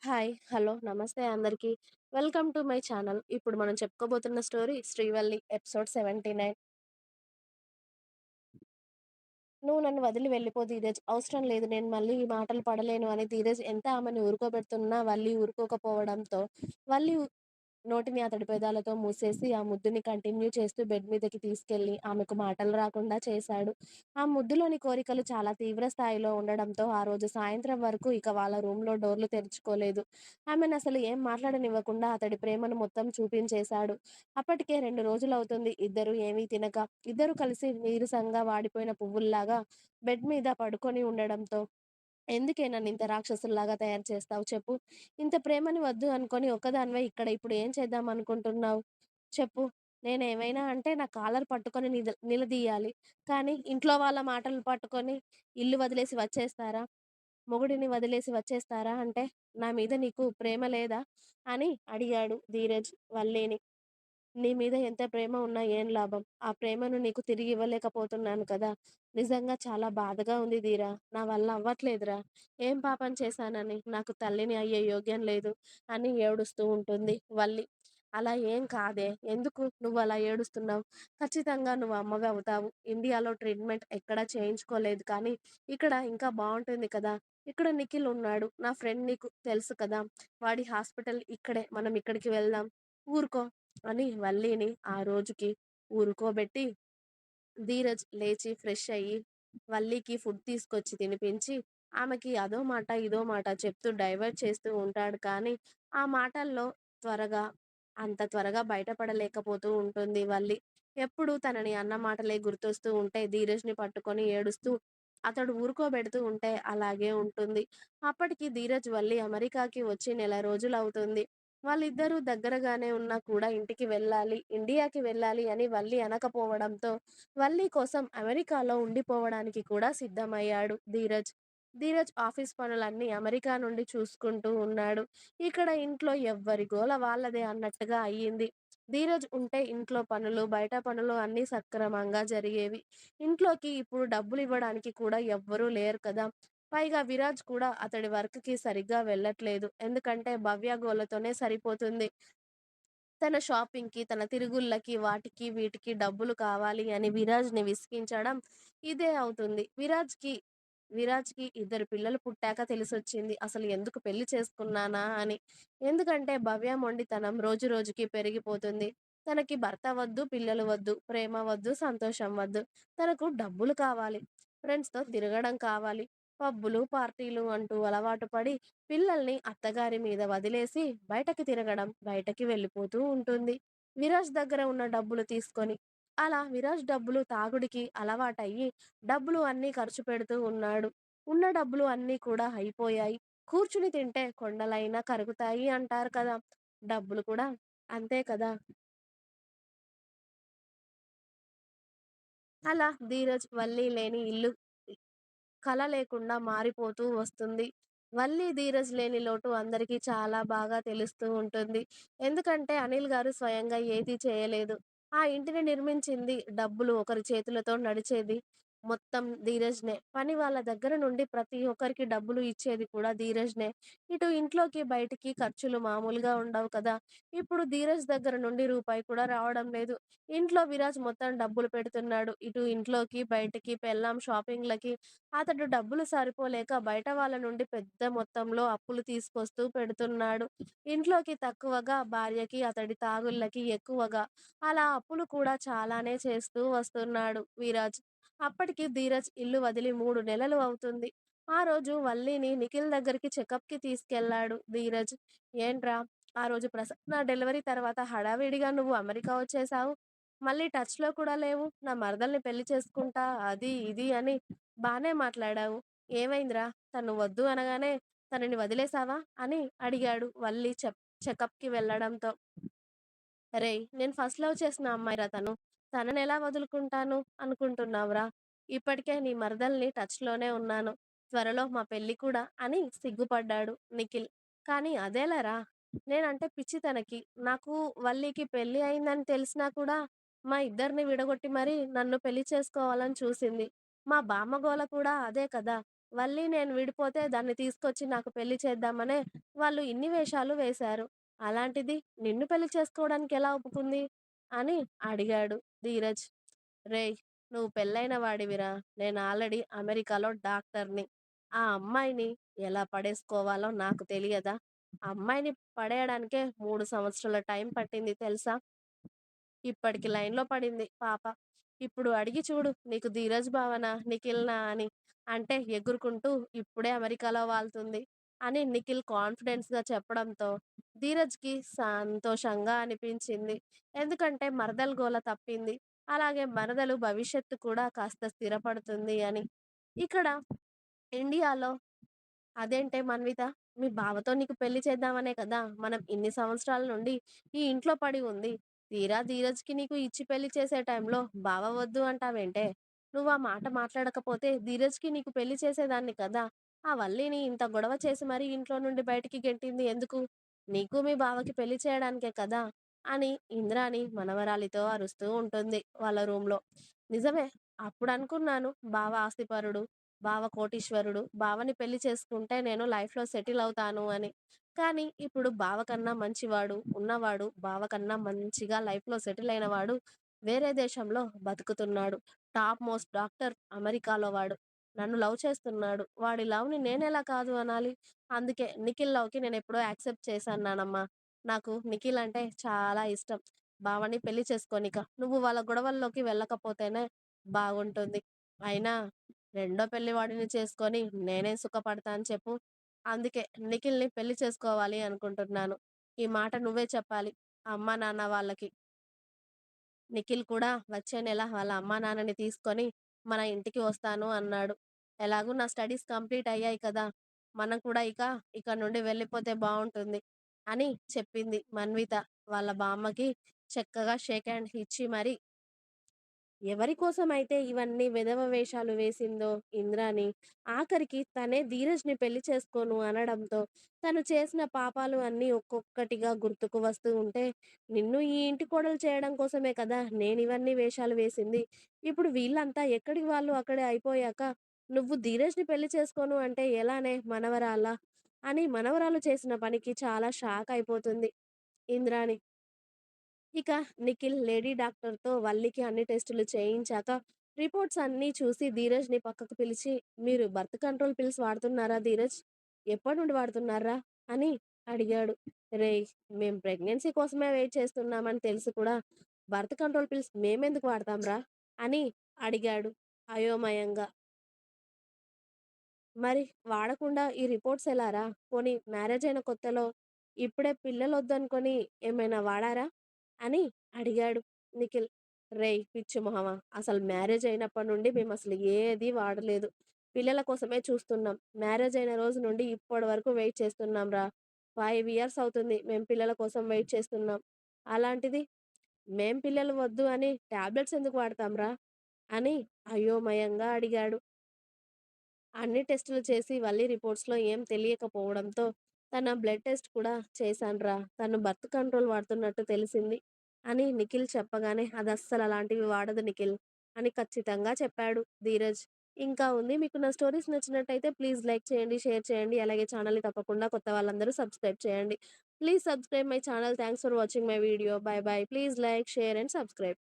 Hi. Hello. నమస్తే అందరికీ. Welcome to my channel. ఇప్పుడు మనం చెప్పుకోబోతున్న స్టోరీ 'శ్రీవల్లి' ఎపిసోడ్ 79. "నువ్వు నన్ను వదిలి వెళ్ళిపో ధీరజ్. అవసరం లేదు. నేను మళ్ళీ ఈ మాటలు పడలేను" అని ధీరజ్ ఎంత ఆమెని ఊరుకోబెడుతున్నా వల్లి ఊరుకోకపోవడంతో వల్లి నోటిని అతడి పెదాలతో మూసేసి, ఆ ముద్దుని కంటిన్యూ చేస్తూ బెడ్ మీదకి తీసుకెళ్ళి, ఆమెకు మాటలు రాకుండా చేశాడు. ఆ ముద్దులోని కోరికలు చాలా తీవ్ర స్థాయిలో ఉండడంతో, ఆ రోజు సాయంత్రం వరకు ఇక వాళ్ళ రూమ్‌లో డోర్లు తెరుచుకోలేదు. ఆమెనసలు ఏం మాట్లాడనివ్వకుండా అతడి ప్రేమను మొత్తం చూపించేశాడు. అప్పటికే 2 రోజులవుతుంది ఇద్దరూ ఏమీ తినక. ఇద్దరూ కలిసి నీరసంగా వాడిపోయిన పువ్వుల్లాగా బెడ్ మీద పడుకొని ఉండడంతో ఎందుకే నన్నింత రాక్షసుల్లాగా తయారు చేస్తావు చెప్పు? ఇంత ప్రేమని వద్దు అనుకోని ఒక్కదానివే ఇక్కడ ఇప్పుడు ఏం చేద్దామనుకుంటున్నావు? చెప్పు. నేనేమైనా అంటే నా కాలర్ పట్టుకొని నిలదీయాలి. కానీ ఇంట్లో వాళ్ళ మాటలు పట్టుకొని ఇల్లు వదిలేసి వచ్చేస్తారా? మొగుడిని వదిలేసి వచ్చేస్తారా అంటే, నా మీద నీకు ప్రేమ లేదా? అని అడిగాడు ధీరజ్ వల్లిని. నీ మీద ఎంత ప్రేమ ఉన్నా ఏం లాభం? ఆ ప్రేమను నీకు తిరిగి ఇవ్వలేకపోతున్నాను కదా! నిజంగా చాలా బాధగా ఉంది ధీరా. నా వల్ల అవ్వట్లేదురా. ఏం పాపం చేశానని నాకు తల్లిని అయ్యే యోగ్యం లేదు అని ఏడుస్తూ ఉంటుంది వల్లి. అలా ఏం కాదే. ఎందుకు నువ్వలా ఏడుస్తున్నావు? ఖచ్చితంగా నువ్వు అమ్మవి అవుతావు. ఇండియాలో ట్రీట్మెంట్ ఎక్కడా చేయించుకోలేదు కానీ, ఇక్కడ ఇంకా బావుంటుంది కదా! ఇక్కడ నిఖిల్ ఉన్నాడు. నా ఫ్రెండ్ నీకు తెలుసు కదా! వాడి హాస్పిటల్ ఇక్కడే. మనం ఇక్కడికి వెళ్దాం. ఊరుకో అని వల్లిని ఆ రోజుకి ఊరుకోబెట్టి, ధీరజ్ లేచి ఫ్రెష్ అయ్యి, వల్లికి ఫుడ్ తీసుకొచ్చి తినిపించి, ఆమెకి అదో మాట, ఇదో మాట చెప్తూ డైవర్ట్ చేస్తూ ఉంటాడు కానీ, ఆ మాటల్లో త్వరగా అంత త్వరగా బయటపడలేకపోతూ ఉంటుంది వల్లి. ఎప్పుడూ తనని అన్న మాటలే గుర్తొస్తూ ఉంటే, ధీరజ్‌ని పట్టుకొని ఏడుస్తూ, అతడు ఊరుకోబెడుతూ ఉంటే అలాగే ఉంటుంది. అప్పటికి ధీరజ్, వల్లి అమెరికాకి వచ్చి నెల రోజులవుతుంది. వాళ్ళిద్దరూ దగ్గరగానే ఉన్నా కూడా ఇంటికి వెళ్ళాలి, ఇండియాకి వెళ్ళాలి అని వల్లి అనకపోవడంతో, వల్లి కోసం అమెరికాలో ఉండిపోవడానికి కూడా సిద్ధమయ్యాడు ధీరజ్. ధీరజ్ ఆఫీస్ పనులన్నీ అమెరికా నుండి చూసుకుంటూ ఉన్నాడు. ఇక్కడ ఇంట్లో ఎవ్వరి గోల వాళ్ళదే అన్నట్టుగా అయ్యింది. ధీరజ్ ఉంటే ఇంట్లో పనులు, బయట పనులు అన్నీ సక్రమంగా జరిగేవి. ఇంట్లోకి ఇప్పుడు డబ్బులివ్వడానికి కూడా ఎవ్వరూ లేరు కదా! పైగా విరాజ్ కూడా అతడి వర్క్‌కి సరిగ్గా వెళ్ళట్లేదు. ఎందుకంటే భవ్య గోలతోనే సరిపోతుంది. తన షాపింగ్‌కి, తన తిరుగుళ్ళకి, వాటికి, వీటికి డబ్బులు కావాలి అని విరాజ్‌ని విసిగించడం ఇదే అవుతుంది. విరాజ్‌కి ఇద్దరు పిల్లలు పుట్టాక తెలిసొచ్చింది అసలు ఎందుకు పెళ్లి చేసుకున్నానా అని. ఎందుకంటే భవ్య మొండితనం రోజు రోజుకి పెరిగిపోతుంది. తనకి భర్త వద్దు, పిల్లలు వద్దు, ప్రేమ వద్దు, సంతోషం వద్దు. తనకు డబ్బులు కావాలి. ఫ్రెండ్స్‌తో తిరగడం కావాలి. పబ్బులు, పార్టీలు అంటూ అలవాటు పడి పిల్లల్ని అత్తగారి మీద వదిలేసి బయటకి తిరగడం, బయటకి వెళ్ళిపోతూ ఉంటుంది. విరాజ్ దగ్గర ఉన్న డబ్బులు తీసుకొని. అలా విరాజ్ డబ్బులు తాగుడికి అలవాటయ్యి డబ్బులు అన్నీ ఖర్చు పెడుతూ ఉన్నాడు. ఉన్న డబ్బులు అన్నీ కూడా అయిపోయాయి. కూర్చుని తింటే కొండలైనా కరుగుతాయి అంటారు కదా! డబ్బులు కూడా అంతే కదా! అలా ధీరజ్, వల్లి లేని ఇల్లు కల లేకుండా మారిపోతూ వస్తుంది. వల్లి, ధీరజ్ లేని లోటు అందరికీ చాలా బాగా తెలుస్తూ ఉంటుంది. ఎందుకంటే అనిల్ గారు స్వయంగా ఏది చేయలేదు. ఆ ఇంటిని నిర్మించింది, డబ్బులు ఒకరి చేతులతో నడిచేది మొత్తం ధీరజ్‌నే. పని వాళ్ళ దగ్గర నుండి ప్రతి ఒక్కరికి డబ్బులు ఇచ్చేది కూడా ధీరజ్‌నే. ఇటు ఇంట్లోకి, బయటికి ఖర్చులు మామూలుగా ఉండవు కదా! ఇప్పుడు ధీరజ్ దగ్గర నుండి రూపాయి కూడా రావడం లేదు. ఇంట్లో విరాజ్ మొత్తం డబ్బులు పెడుతున్నాడు. ఇటు ఇంట్లోకి, బయటికి, పెళ్ళాం షాపింగ్‌లకి అతడు డబ్బులు సరిపోలేక బయట వాళ్ళ నుండి పెద్ద మొత్తంలో అప్పులు తీసుకొస్తూ పెడుతున్నాడు. ఇంట్లోకి తక్కువగా, భార్యకి, అతడి తాగుళ్ళకి ఎక్కువగా. అలా అప్పులు కూడా చాలానే చేస్తూ వస్తున్నాడు విరాజ్. అప్పటికి ధీరజ్ ఇల్లు వదిలి 3 నెలలు అవుతుంది. ఆ రోజు వల్లిని నిఖిల్ దగ్గరికి చెకప్‌కి తీసుకెళ్ళాడు ధీరజ్. ఏంట్రా, ఆ రోజు ప్రసన్న డెలివరీ తర్వాత హడావిడిగా నువ్వు అమెరికా వచ్చేసావు. మళ్ళీ టచ్‌లో కూడా లేవు. నా మరదల్ని పెళ్లి చేసుకుంటా అది, ఇది అని బానే మాట్లాడావు. ఏమైందిరా? తను వద్దు అనగానే తనని వదిలేసావా? అని అడిగాడు వల్లి చెకప్‌కి వెళ్ళడంతో. "అరేయ్! నేను ఫస్ట్ లవ్ చేసిన అమ్మాయిరా తను. తననెలా వదులుకుంటాను అనుకుంటున్నావురా? ఇప్పటికే నీ మరదల్ని టచ్‌లోనే ఉన్నాను. త్వరలో మా పెళ్లి కూడా" అని సిగ్గుపడ్డాడు నిఖిల్. "కానీ అదెలారా? నేనంటే పిచ్చి తనకి. నాకు వల్లికి పెళ్లి అయిందని తెలిసినా కూడా మా ఇద్దరిని విడగొట్టి మరీ నన్ను పెళ్లి చేసుకోవాలని చూసింది. మా బామ్మ గోల కూడా అదే కదా! మళ్ళీ నేను విడిపోతే దాన్ని తీసుకొచ్చి నాకు పెళ్లి చేద్దామనే వాళ్ళు ఇన్ని వేషాలు వేశారు. అలాంటిది నిన్ను పెళ్లి చేసుకోవడానికి ఎలా ఒప్పుకుంది? అని అడిగాడు ధీరజ్. రేయ్! నువ్వు పెళ్ళైన వాడివిరా. నేను ఆల్రెడీ అమెరికాలో డాక్టర్‌ని. ఆ అమ్మాయిని ఎలా పడేసుకోవాలో నాకు తెలియదా? ఆ అమ్మాయిని పడేయడానికే 3 సంవత్సరాల టైం పట్టింది తెలుసా? ఇప్పటికి లైన్‌లో పడింది పాప. ఇప్పుడు అడిగి చూడు నీకు 'ధీరజ్ భావనా? నిఖిల్‌నా' అని. అంటే ఎగురుకుంటూ ఇప్పుడే అమెరికాలో వాలుతుంది అని నిఖిల్ కాన్ఫిడెన్స్‌గా చెప్పడంతో ధీరజ్‌కి సంతోషంగా అనిపించింది. ఎందుకంటే మరదలు గోల తప్పింది. అలాగే మరదలు భవిష్యత్తు కూడా కాస్త స్థిరపడుతుంది అని. ఇక్కడ ఇండియాలో అదేంటే మన్విత, మీ బావతో నీకు పెళ్లి చేద్దామనే కదా మనం ఇన్ని సంవత్సరాల నుండి ఈ ఇంట్లో పడి ఉంది. తీరా ధీరజ్‌కి నీకు ఇచ్చి పెళ్లి చేసే టైంలో బావ వద్దు అంటావేంటే? నువ్వు ఆ మాట మాట్లాడకపోతే ధీరజ్‌కి నీకు పెళ్లి చేసేదాన్ని కదా! ఆ వల్లిని ఇంత గొడవ చేసి మరీ ఇంట్లో నుండి బయటికి గెంటింది ఎందుకు? నీకు మీ బావకి పెళ్లి చేయడానికే కదా! అని ఇంద్రాణి మనవరాలితో అరుస్తూ ఉంటుంది వాళ్ళ రూమ్‌లో. నిజమే. అప్పుడనుకున్నాను బావ ఆస్తిపరుడు, బావ కోటీశ్వరుడు, బావని పెళ్లి చేసుకుంటే నేను లైఫ్‌లో సెటిల్ అవుతాను అని. కానీ ఇప్పుడు బావ కన్నా మంచివాడు, ఉన్నవాడు, బావ కన్నా మంచిగా లైఫ్‌లో సెటిల్ అయినవాడు వేరే దేశంలో బతుకుతున్నాడు. టాప్ మోస్ట్ డాక్టర్ అమెరికాలో వాడు. నన్ను లవ్ చేస్తున్నాడు. వాడి లవ్‌ని నేనెలా కాదు అనాలి? అందుకే నిఖిల్ లవ్‌కి నేనెప్పుడో యాక్సెప్ట్ చేశాను నానమ్మ. నాకు నిఖిల్ అంటే చాలా ఇష్టం. బావని పెళ్లి చేసుకోనిక. నువ్వు వాళ్ళ గొడవల్లోకి వెళ్ళకపోతేనే బాగుంటుంది. అయినా రెండో పెళ్లి వాడిని చేసుకొని నేనేం సుఖపడతాను చెప్పు? అందుకే నిఖిల్‌ని పెళ్లి చేసుకోవాలి అనుకుంటున్నాను. ఈ మాట నువ్వే చెప్పాలి అమ్మా, నాన్న వాళ్ళకి. నిఖిల్ కూడా వచ్చే నెల వాళ్ళ అమ్మా, నాన్నని తీసుకొని మన ఇంటికి వస్తాను అన్నాడు. ఎలాగూ నా స్టడీస్ కంప్లీట్ అయ్యాయి కదా! మనం కూడా ఇక నుండి వెళ్ళిపోతే బావుంటుంది అని చెప్పింది మన్విత. వాళ్ళ బామ్మకి చక్కగా షేక్ హ్యాండ్ ఇచ్చి మరి ఎవరి కోసమైతే ఇవన్నీ వెధవ వేషాలు వేసిందో ఇంద్రాని, ఆఖరికి తనే ధీరజ్‌ని పెళ్లి చేసుకోను అనడంతో, తను చేసిన పాపాలు అన్నీ ఒక్కొక్కటిగా గుర్తుకు వస్తూ ఉంటే, నిన్ను ఈ ఇంటి కోడలు చేయడం కోసమే కదా నేనివన్నీ వేషాలు వేసింది. ఇప్పుడు వీళ్ళంతా ఎక్కడికి వాళ్ళు అక్కడే అయిపోయాక, నువ్వు ధీరజ్‌ని పెళ్లి చేసుకోను అంటే ఎలానే మనవరాలా? అని మనవరాలు చేసిన పనికి చాలా షాక్ అయిపోతుంది ఇంద్రాణి. ఇక నిఖిల్ లేడీ డాక్టర్‌తో వల్లికి అన్ని టెస్టులు చేయించాక, రిపోర్ట్స్ అన్నీ చూసి ధీరజ్‌ని పక్కకు పిలిచి, "మీరు బర్త్ కంట్రోల్ పిల్స్ వాడుతున్నారా ధీరజ్? ఎప్పటి నుండి వాడుతున్నార్రా?" అని అడిగాడు. "రేయ్! మేం ప్రెగ్నెన్సీ కోసమే వెయిట్ చేస్తున్నామని తెలిసి కూడా, బర్త్ కంట్రోల్ పిల్స్ మేమెందుకు వాడతాంరా?" అని అడిగాడు అయోమయంగా. మరి వాడకుండా ఈ రిపోర్ట్స్ ఎలారా? పోనీ మ్యారేజయిన కొత్తలో ఇప్పుడే పిల్లలొద్దనుకొని ఏమైనా వాడారా? అని అడిగాడు నిఖిల్. రేయ్ పిచ్చి మొహమా! అసలు మ్యారేజ్ అయినప్పటి నుండి మేమసలు ఏది వాడలేదు. పిల్లల కోసమే చూస్తున్నాం. మ్యారేజ్ అయిన రోజు నుండి ఇప్పటి వరకు వెయిట్ చేస్తున్నాంరా. 5 ఇయర్స్ అవుతుంది మేము పిల్లల కోసం వెయిట్ చేస్తున్నాం. అలాంటిది మేం పిల్లలు వద్దు అని టాబ్లెట్స్ ఎందుకు వాడతాంరా? అని అయోమయంగా అడిగాడు. అన్ని టెస్టులు చేసి వల్లి రిపోర్ట్స్‌లో ఏం తెలియకపోవడంతో, తన బ్లడ్ టెస్ట్ కూడా చేశానురా. తను బర్త్ కంట్రోల్ వాడుతున్నట్టు తెలిసింది అని నిఖిల్ చెప్పగానే, అదస్సలు అలాంటివి వాడదు నిఖిల్ అని ఖచ్చితంగా చెప్పాడు ధీరజ్. ఇంకా ఉంది. మీకు నా స్టోరీస్ నచ్చినట్టయితే ప్లీజ్ లైక్ చేయండి, షేర్ చేయండి. అలాగే ఛానల్‌ని తప్పకుండా కొత్త వాళ్ళందరూ సబ్స్క్రైబ్ చేయండి. Please subscribe my channel. Thanks for watching my video. By by. Please like, share and subscribe.